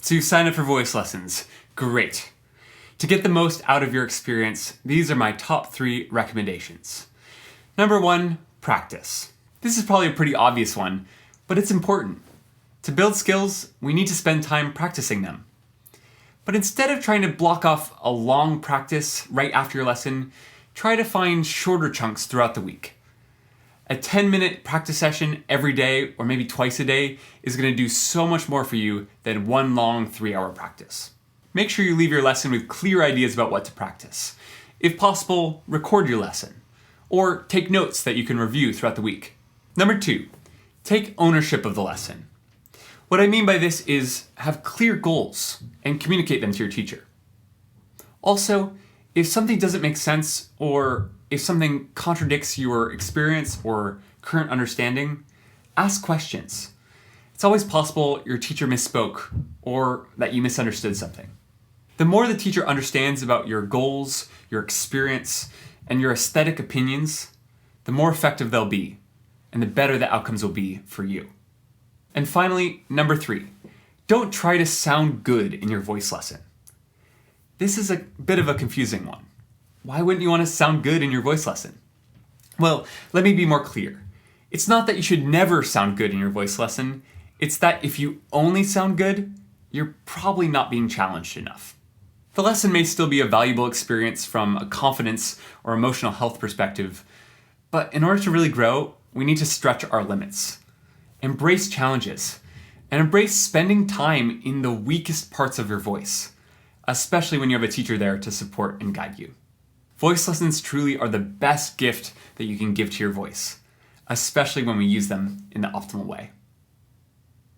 So you sign up for voice lessons. Great. To get the most out of your experience, these are my top 3 recommendations. Number 1, practice. This is probably a pretty obvious one, but it's important. To build skills, we need to spend time practicing them. But instead of trying to block off a long practice right after your lesson, try to find shorter chunks throughout the week. A 10-minute practice session every day, or maybe twice a day, is going to do so much more for you than one long 3-hour practice. Make sure you leave your lesson with clear ideas about what to practice. If possible, record your lesson, or take notes that you can review throughout the week. Number 2, take ownership of the lesson. What I mean by this is have clear goals and communicate them to your teacher. Also, if something doesn't make sense or if something contradicts your experience or current understanding, ask questions. It's always possible your teacher misspoke or that you misunderstood something. The more the teacher understands about your goals, your experience, and your aesthetic opinions, the more effective they'll be, and the better the outcomes will be for you. And finally, number 3, don't try to sound good in your voice lesson. This is a bit of a confusing one. Why wouldn't you want to sound good in your voice lesson? Well, let me be more clear. It's not that you should never sound good in your voice lesson. It's that if you only sound good, you're probably not being challenged enough. The lesson may still be a valuable experience from a confidence or emotional health perspective, but in order to really grow, we need to stretch our limits. Embrace challenges, and embrace spending time in the weakest parts of your voice, especially when you have a teacher there to support and guide you. Voice lessons truly are the best gift that you can give to your voice, especially when we use them in the optimal way.